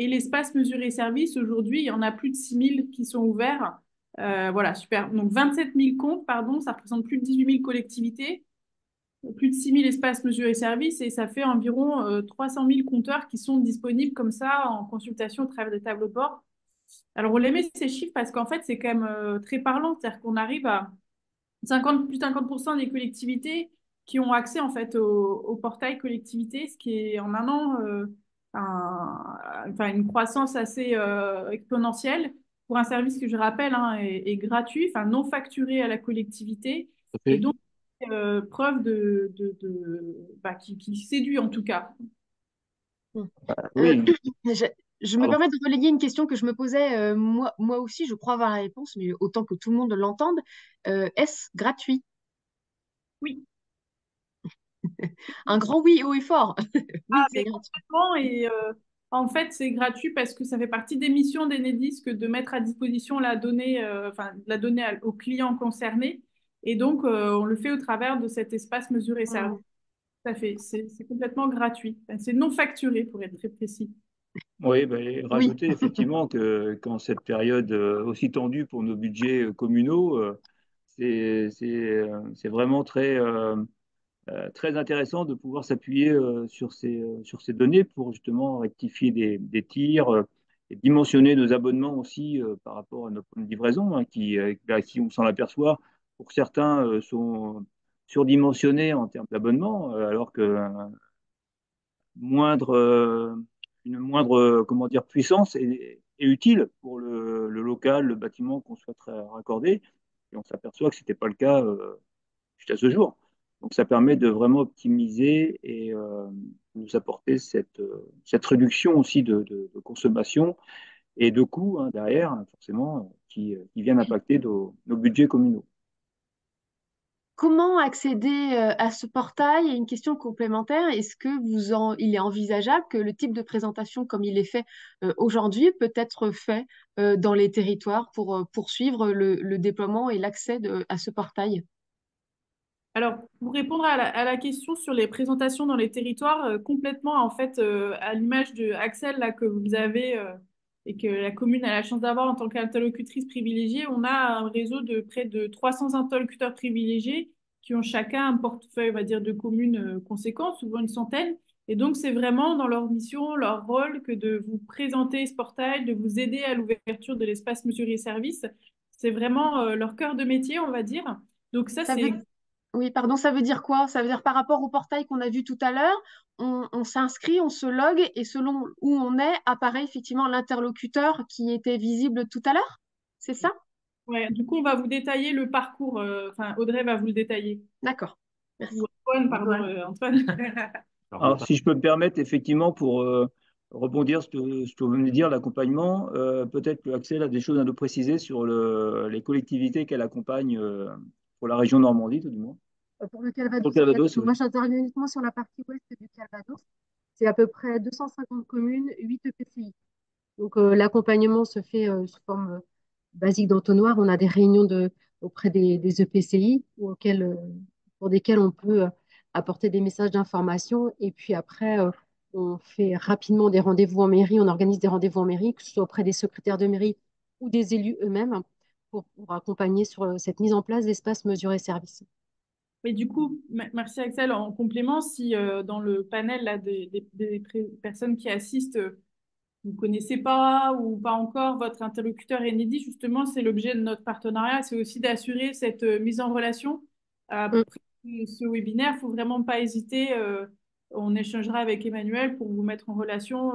Et l'espace mesure et service, aujourd'hui, il y en a plus de 6000 qui sont ouverts. Voilà, super. Donc 27 000 comptes, pardon, ça représente plus de 18 000 collectivités, plus de 6000 espaces mesure et services, et ça fait environ 300 000 compteurs qui sont disponibles comme ça en consultation au travers des tableaux de bord. Alors, on les met ces chiffres parce qu'en fait, c'est quand même très parlant. C'est-à-dire qu'on arrive à plus de 50% des collectivités qui ont accès en fait au portail collectivité, ce qui est en un an enfin, une croissance assez exponentielle pour un service que je rappelle est gratuit, enfin non facturé à la collectivité, et donc preuve bah, qui séduit en tout cas. Oui, Je me permets de relayer une question que je me posais moi aussi, je crois avoir la réponse, mais autant que tout le monde l'entende. Est-ce gratuit? Oui. Un grand oui haut et fort. Oui, c'est Mais gratuit. complètement, et en fait, c'est gratuit parce que ça fait partie des missions d'Enedis que de mettre à disposition la donnée, enfin, la donnée aux clients concernés. Et donc, on le fait au travers de cet espace mesure et service. Tout à fait. C'est complètement gratuit. Enfin, c'est non facturé, pour être très précis. oui, ben, et Oui. rajouter effectivement que qu'en cette période aussi tendue pour nos budgets communaux, c'est vraiment très intéressant de pouvoir s'appuyer sur ces données pour justement rectifier des tirs et dimensionner nos abonnements aussi par rapport à notre livraison, hein, qui, on s'en aperçoit, pour certains sont surdimensionnés en termes d'abonnement, alors que moindre, une moindre comment dire, puissance est utile pour le local, le bâtiment qu'on souhaiterait raccorder. Et on s'aperçoit que ce n'était pas le cas jusqu'à ce jour. Donc ça permet de vraiment optimiser et nous apporter cette réduction aussi de consommation et de coûts hein, derrière, hein, forcément, qui viennent impacter nos budgets communaux. Comment accéder à ce portail? Et une question complémentaire, est-ce que il est envisageable que le type de présentation comme il est fait aujourd'hui peut être fait dans les territoires pour poursuivre le déploiement et l'accès à ce portail? Alors, pour répondre à la question sur les présentations dans les territoires, complètement, en fait, à l'image de Axel, là, que vous avez et que la commune a la chance d'avoir en tant qu'interlocutrice privilégiée, on a un réseau de près de 300 interlocuteurs privilégiés qui ont chacun un portefeuille, on va dire, de communes conséquent, souvent une centaine. Et donc, c'est vraiment dans leur mission, leur rôle, que de vous présenter ce portail, de vous aider à l'ouverture de l'espace mesuré service. C'est vraiment leur cœur de métier, on va dire. Donc ça, Ça veut... c'est Oui, pardon, ça veut dire quoi? Ça veut dire par rapport au portail qu'on a vu tout à l'heure, on s'inscrit, on se logue et selon où on est, apparaît effectivement l'interlocuteur qui était visible tout à l'heure? C'est ça? Ouais, du coup, on va vous détailler le parcours. Enfin, Audrey va vous le détailler. D'accord. Merci. Ou Antoine, pardon, Antoine. Alors, si je peux me permettre, effectivement, pour rebondir sur ce que vous venez de dire, l'accompagnement, peut-être que Axel a des choses à nous préciser sur les collectivités qu'elle accompagne pour la région Normandie, tout du moins. Pour le Pour le Calvados, Calvados, oui. moi j'interviens uniquement sur la partie ouest du Calvados. C'est à peu près 250 communes, 8 EPCI. Donc l'accompagnement se fait sous forme basique d'entonnoir. On a des réunions auprès des EPCI pour desquelles on peut apporter des messages d'information. Et puis après, on fait rapidement des rendez-vous en mairie. On organise des rendez-vous en mairie, que ce soit auprès des secrétaires de mairie ou des élus eux-mêmes, pour accompagner sur cette mise en place d'espaces mesurés services. Mais du coup, merci Axel. En complément, si dans le panel là, personnes qui assistent, vous ne connaissez pas ou pas encore votre interlocuteur Enedis, justement, c'est l'objet de notre partenariat, c'est aussi d'assurer cette mise en relation. Mm. Après ce webinaire, il ne faut vraiment pas hésiter. On échangera avec Emmanuel pour vous mettre en relation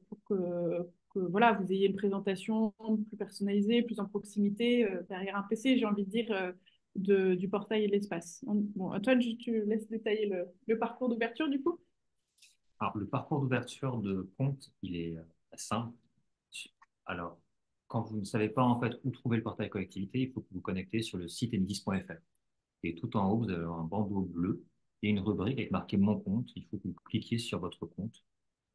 pour que, voilà, vous ayez une présentation plus personnalisée, plus en proximité, derrière un PC, j'ai envie de dire, du portail et de l'espace. Bon, Antoine, je te laisse détailler le parcours d'ouverture du coup. Alors, le parcours d'ouverture de compte, il est simple. Alors, quand vous ne savez pas en fait où trouver le portail collectivité, il faut que vous vous connectez sur le site enedis.fr. Et tout en haut, vous avez un bandeau bleu et une rubrique avec marqué Mon compte. Il faut que vous cliquiez sur votre compte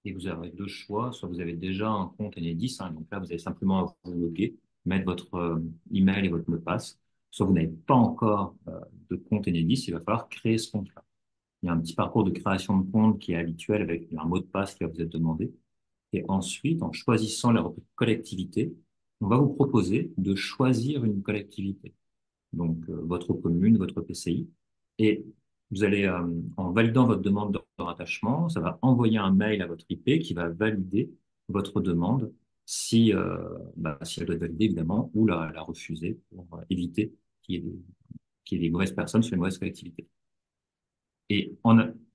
et vous avez deux choix. Soit vous avez déjà un compte Enedis, hein, donc là, vous avez simplement à vous loguer, mettre votre email et votre mot de passe. Soit vous n'avez pas encore de compte Enedis, il va falloir créer ce compte-là. Il y a un petit parcours de création de compte qui est habituel avec un mot de passe qui va vous être demandé. Et ensuite, en choisissant la collectivité, on va vous proposer de choisir une collectivité, donc votre commune, votre PCI. Et vous allez, en validant votre demande de rattachement, ça va envoyer un mail à votre IP qui va valider votre demande si elle doit être validée, évidemment, ou la refuser pour éviter qu'il y ait des mauvaises personnes sur une mauvaise collectivité. Et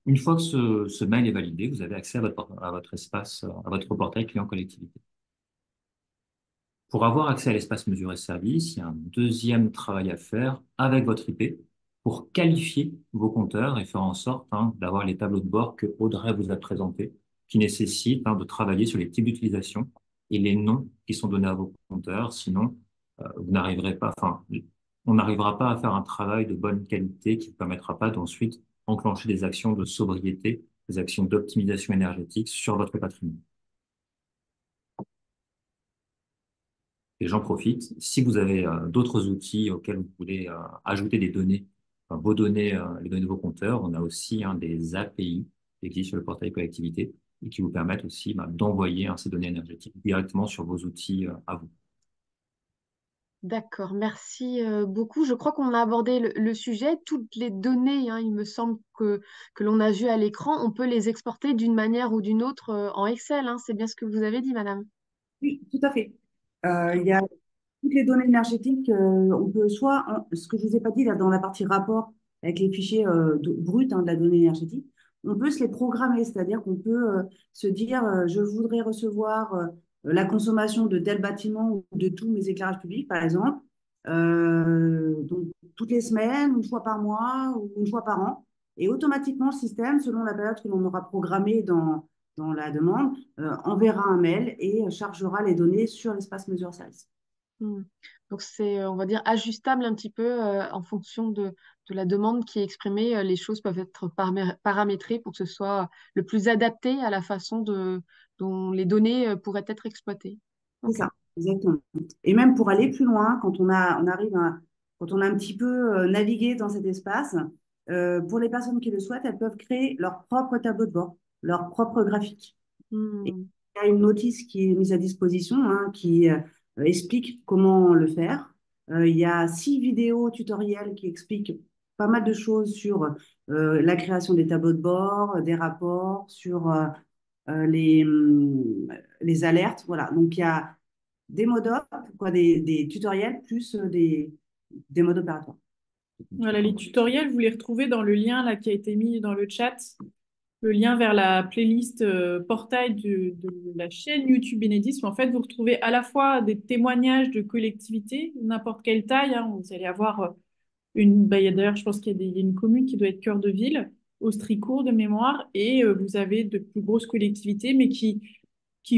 une fois que ce mail est validé, vous avez accès à votre espace, à votre portail client collectivité. Pour avoir accès à l'espace mesure et service, il y a un deuxième travail à faire avec votre IP pour qualifier vos compteurs et faire en sorte d'avoir les tableaux de bord que Audrey vous a présentés, qui nécessitent de travailler sur les types d'utilisation et les noms qui sont donnés à vos compteurs. Sinon, vous n'arriverez pas, on n'arrivera pas à faire un travail de bonne qualité qui ne permettra pas d'ensuite enclencher des actions de sobriété, des actions d'optimisation énergétique sur votre patrimoine. Et j'en profite, si vous avez d'autres outils auxquels vous voulez ajouter des données, vos données, les données de vos compteurs, on a aussi des API qui existent sur le portail collectivité et qui vous permettent aussi d'envoyer ces données énergétiques directement sur vos outils à vous. D'accord, merci beaucoup. Je crois qu'on a abordé le sujet. Toutes les données, il me semble que l'on a vues à l'écran, on peut les exporter d'une manière ou d'une autre en Excel. C'est bien ce que vous avez dit, madame. Oui, tout à fait. Il y a toutes les données énergétiques, on peut soit, ce que je ne vous ai pas dit là dans la partie rapport avec les fichiers bruts de la donnée énergétique, on peut se les programmer, c'est-à-dire qu'on peut se dire, je voudrais recevoir la consommation de tel bâtiment ou de tous mes éclairages publics, par exemple, donc toutes les semaines, une fois par mois ou une fois par an. Et automatiquement, le système, selon la période que l'on aura programmée dans la demande, enverra un mail et chargera les données sur l'espace mesure service. Donc c'est, on va dire, ajustable un petit peu en fonction de la demande qui est exprimée. Les choses peuvent être paramétrées pour que ce soit le plus adapté à la façon dont les données pourraient être exploitées. C'est Ok. ça, exactement. Et même pour aller plus loin, quand on a un petit peu navigué dans cet espace, pour les personnes qui le souhaitent, elles peuvent créer leur propre tableau de bord, leur propre graphique. Et Hmm. il y a une notice qui est mise à disposition qui explique comment le faire. Il y a 6 vidéos tutoriels qui expliquent pas mal de choses sur la création des tableaux de bord, des rapports, sur les alertes. Voilà. Donc, il y a des modes op, des tutoriels plus des modes opératoires. Voilà, les tutoriels, vous les retrouvez dans le lien là, qui a été mis dans le chat, le lien vers la playlist portail de la chaîne YouTube Enedis, où en fait vous retrouvez à la fois des témoignages de collectivités, n'importe quelle taille. Vous allez avoir il y a d'ailleurs, je pense il y a une commune qui doit être cœur de ville, Austricourt de mémoire, et vous avez de plus grosses collectivités, mais qui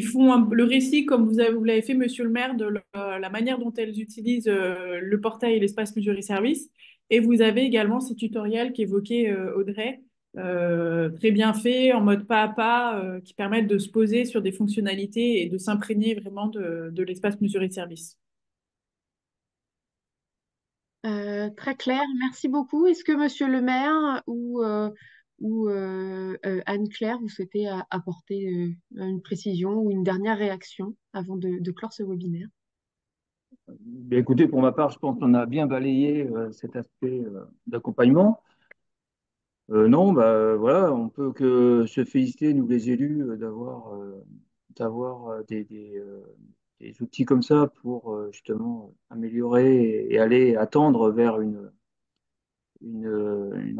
font le récit, comme vous l'avez fait, monsieur le maire, de la manière dont elles utilisent le portail et l'espace mesure et service. Et vous avez également ces tutoriels qu'évoquait Audrey, très bien faits, en mode pas à pas, qui permettent de se poser sur des fonctionnalités et de s'imprégner vraiment de l'espace mesure et service. Très clair, merci beaucoup. Est-ce que Monsieur le maire ou Anne-Claire, vous souhaitez apporter une précision ou une dernière réaction avant de clore ce webinaire? Bien, écoutez, pour ma part, je pense qu'on a bien balayé cet aspect d'accompagnement. Non, voilà, on peut que se féliciter, nous les élus, d'avoir des outils comme ça pour justement améliorer et aller attendre vers une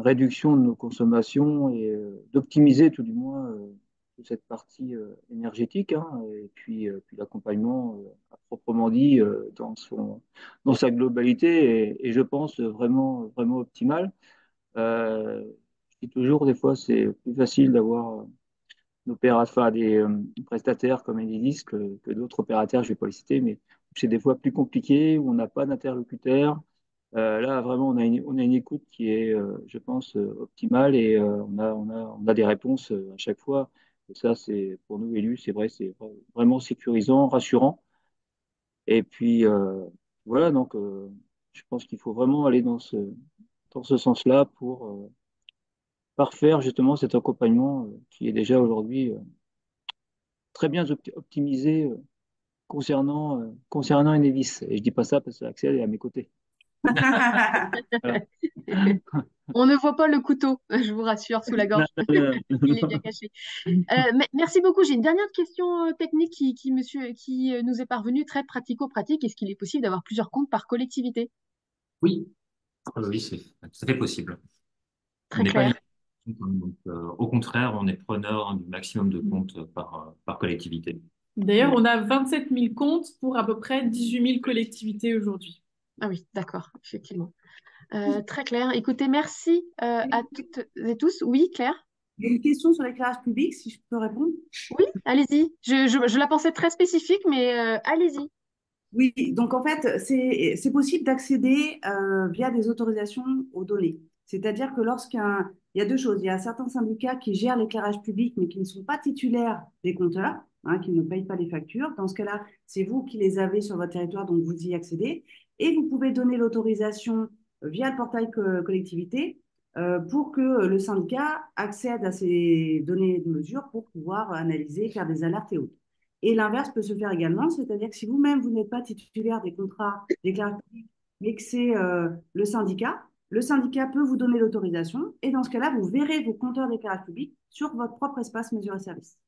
réduction de nos consommations et d'optimiser tout du moins toute cette partie énergétique, et puis l'accompagnement à proprement dit dans sa globalité et je pense vraiment, vraiment optimal. Je dis toujours, des fois, c'est plus facile d'avoir des prestataires comme Enedis que d'autres opérateurs, je ne vais pas les citer, mais c'est des fois plus compliqué, où on n'a pas d'interlocuteur. Là, vraiment, on a une écoute qui est, je pense, optimale et on a des réponses à chaque fois. Et ça, c'est pour nous élus, c'est vrai, c'est vraiment sécurisant, rassurant. Et puis, voilà, donc, je pense qu'il faut vraiment aller dans ce sens-là pour parfaire justement cet accompagnement qui est déjà aujourd'hui très bien optimisé concernant Enedis. Et je dis pas ça parce que Axel est à mes côtés. Voilà. On ne voit pas le couteau, je vous rassure, sous la gorge. Il est bien caché. Merci beaucoup. J'ai une dernière question technique qui nous est parvenue, très pratico-pratique. Est-ce qu'il est possible d'avoir plusieurs comptes par collectivité? Oui, oui, c'est tout à fait possible. On Très n'est pas clair. limité, donc, au contraire, on est preneur du maximum de comptes par collectivité. D'ailleurs, on a 27 000 comptes pour à peu près 18 000 collectivités aujourd'hui. Ah oui, d'accord, effectivement. Très clair. Écoutez, merci à toutes et tous. Oui, Claire? Il y a une question sur l'éclairage public, si je peux répondre. Oui, allez-y. Je la pensais très spécifique, mais allez-y. Oui, donc en fait, c'est possible d'accéder via des autorisations aux données. C'est-à-dire que il y a deux choses. Il y a certains syndicats qui gèrent l'éclairage public, mais qui ne sont pas titulaires des compteurs, hein, qui ne payent pas les factures. Dans ce cas-là, c'est vous qui les avez sur votre territoire, donc vous y accédez. Et vous pouvez donner l'autorisation via le portail collectivité pour que le syndicat accède à ces données de mesure pour pouvoir analyser, faire des alertes et autres. Et l'inverse peut se faire également, c'est-à-dire que si vous-même, vous n'êtes pas titulaire des contrats d'éclairage public, mais que c'est le syndicat peut vous donner l'autorisation, et dans ce cas-là, vous verrez vos compteurs d'éclairage public sur votre propre espace mesure et service.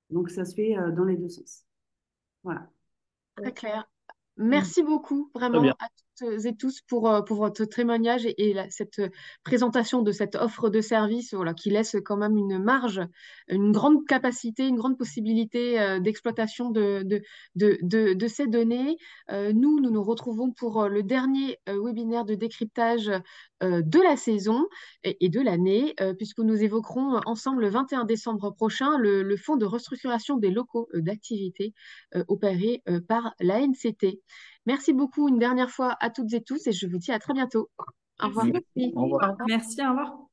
Donc, ça se fait dans les deux sens. Voilà. Très clair. Merci beaucoup, Très vraiment, bien. à toutes et tous pour votre témoignage et cette présentation de cette offre de service, voilà, qui laisse quand même une marge, une grande capacité, une grande possibilité d'exploitation de ces données. Nous nous retrouvons pour le dernier webinaire de décryptage de la saison et de l'année, puisque nous évoquerons ensemble le 21 décembre prochain le fonds de restructuration des locaux d'activité opéré par l'ANCT. Merci beaucoup une dernière fois à toutes et tous et je vous dis à très bientôt. Au revoir. Au revoir. Merci, au revoir.